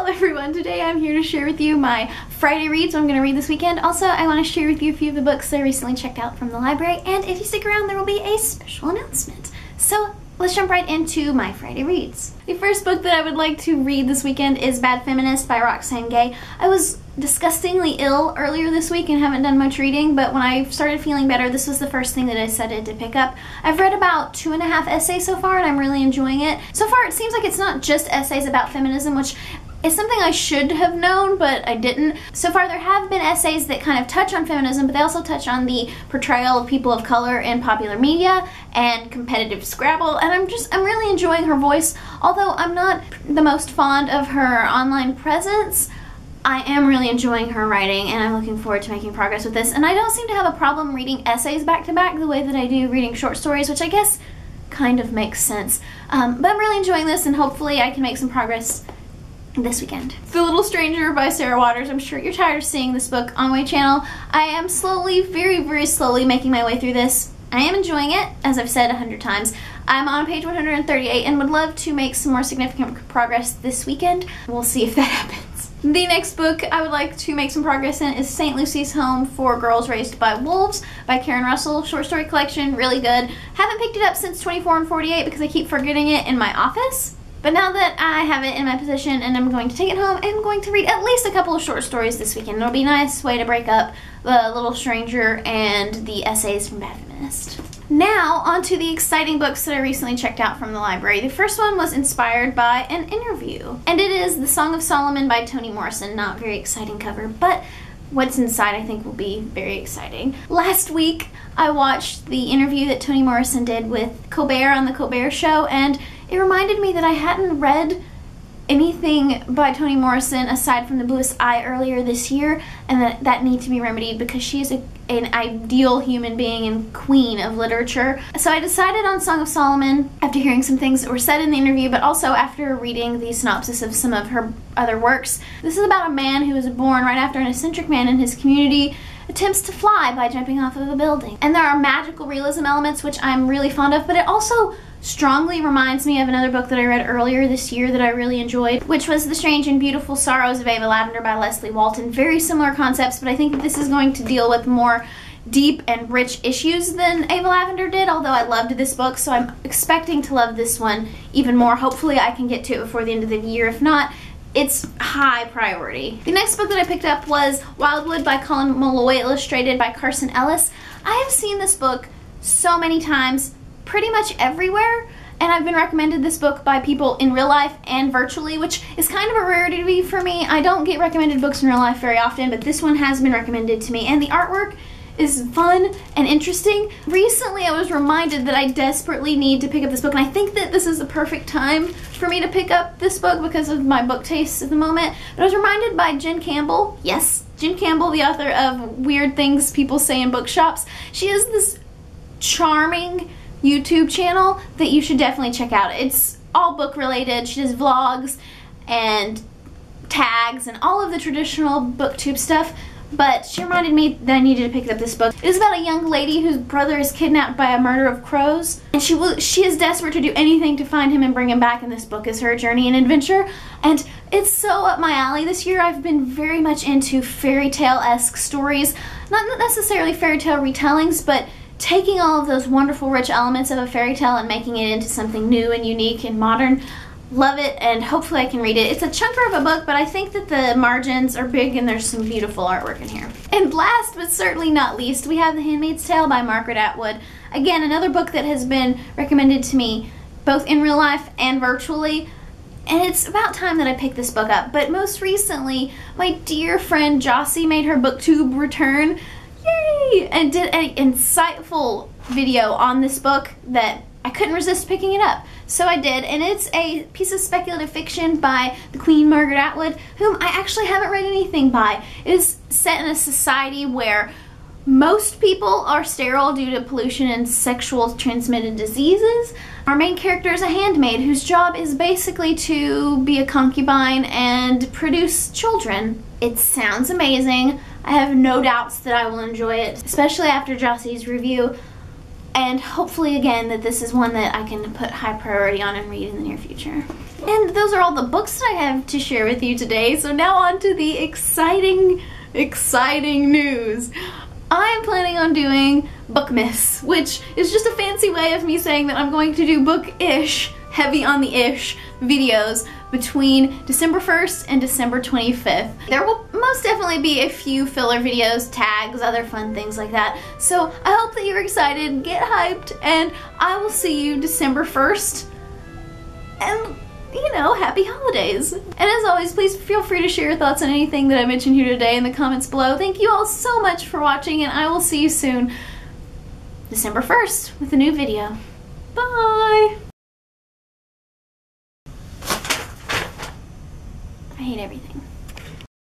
Hello everyone, today I'm here to share with you my Friday reads, what I'm going to read this weekend. Also, I want to share with you a few of the books that I recently checked out from the library, and if you stick around there will be a special announcement. So let's jump right into my Friday reads. The first book that I would like to read this weekend is Bad Feminist by Roxane Gay. I was disgustingly ill earlier this week and haven't done much reading, but when I started feeling better, this was the first thing that I decided to pick up. I've read about 2.5 essays so far and I'm really enjoying it. So far it seems like it's not just essays about feminism, which is something I should have known, but I didn't. So far there have been essays that kind of touch on feminism, but they also touch on the portrayal of people of color in popular media and competitive Scrabble, and I'm really enjoying her voice. Although I'm not the most fond of her online presence, I am really enjoying her writing, and I'm looking forward to making progress with this. And I don't seem to have a problem reading essays back to back the way that I do reading short stories, which I guess kind of makes sense. But I'm really enjoying this, and hopefully I can make some progress this weekend. The Little Stranger by Sarah Waters. I'm sure you're tired of seeing this book on my channel. I am slowly, very slowly making my way through this. I am enjoying it, as I've said 100 times. I'm on page 138 and would love to make some more significant progress this weekend. We'll see if that happens. The next book I would like to make some progress in is St. Lucy's Home for Girls Raised by Wolves by Karen Russell. Short story collection, really good. Haven't picked it up since 24 and 48 because I keep forgetting it in my office. But now that I have it in my possession and I'm going to take it home, I'm going to read at least a couple of short stories this weekend. It'll be a nice way to break up The Little Stranger and the essays from Bad Feminist. Now, on to the exciting books that I recently checked out from the library. The first one was inspired by an interview, and it is The Song of Solomon by Toni Morrison. Not very exciting cover, but what's inside I think will be very exciting. Last week, I watched the interview that Toni Morrison did with Colbert on The Colbert Show, and it reminded me that I hadn't read anything by Toni Morrison aside from The Bluest Eye earlier this year, and that needs to be remedied because she is an ideal human being and queen of literature. So I decided on Song of Solomon after hearing some things that were said in the interview, but also after reading the synopsis of some of her other works. This is about a man who was born right after an eccentric man in his community attempts to fly by jumping off of a building. And there are magical realism elements, which I'm really fond of, but it also strongly reminds me of another book that I read earlier this year that I really enjoyed, which was The Strange and Beautiful Sorrows of Ava Lavender by Leslie Walton. Very similar concepts, but I think that this is going to deal with more deep and rich issues than Ava Lavender did, although I loved this book, so I'm expecting to love this one even more. Hopefully I can get to it before the end of the year. If not, it's high priority. The next book that I picked up was Wildwood by Colin Malloy, illustrated by Carson Ellis. I have seen this book so many times, pretty much everywhere, and I've been recommended this book by people in real life and virtually, which is kind of a rarity for me. I don't get recommended books in real life very often, but this one has been recommended to me, and the artwork is fun and interesting. Recently I was reminded that I desperately need to pick up this book, and I think that this is the perfect time for me to pick up this book because of my book tastes at the moment. But I was reminded by Jen Campbell, yes, Jen Campbell, the author of Weird Things People Say in Bookshops. She has this charming YouTube channel that you should definitely check out. It's all book related. She does vlogs and tags and all of the traditional booktube stuff, but she reminded me that I needed to pick up this book. It is about a young lady whose brother is kidnapped by a murder of crows, and she is desperate to do anything to find him and bring him back, and this book is her journey and adventure, and it's so up my alley this year. I've been very much into fairy tale-esque stories, not necessarily fairy tale retellings, but taking all of those wonderful rich elements of a fairy tale and making it into something new and unique and modern. Love it, and hopefully I can read it. It's a chunker of a book, but I think that the margins are big and there's some beautiful artwork in here. And last but certainly not least, we have The Handmaid's Tale by Margaret Atwood. Again, another book that has been recommended to me both in real life and virtually, and it's about time that I picked this book up. But most recently, my dear friend Jossie made her booktube return, yay, and did an insightful video on this book that I couldn't resist picking it up. So I did, and it's a piece of speculative fiction by the Queen Margaret Atwood, whom I actually haven't read anything by. It is set in a society where most people are sterile due to pollution and sexual transmitted diseases. Our main character is a handmaid whose job is basically to be a concubine and produce children. It sounds amazing. I have no doubts that I will enjoy it, especially after Jossie's review. And hopefully again that this is one that I can put high priority on and read in the near future. And those are all the books that I have to share with you today. So now on to the exciting news. I'm planning on doing Bookmas, which is just a fancy way of me saying that I'm going to do book-ish, heavy on the ish, videos between December 1st and December 25th. There will most definitely be a few filler videos, tags, other fun things like that. So I hope that you're excited, get hyped, and I will see you December 1st. And you know, happy holidays. And as always, please feel free to share your thoughts on anything that I mentioned here today in the comments below. Thank you all so much for watching, and I will see you soon, December 1st, with a new video. Bye! I hate everything.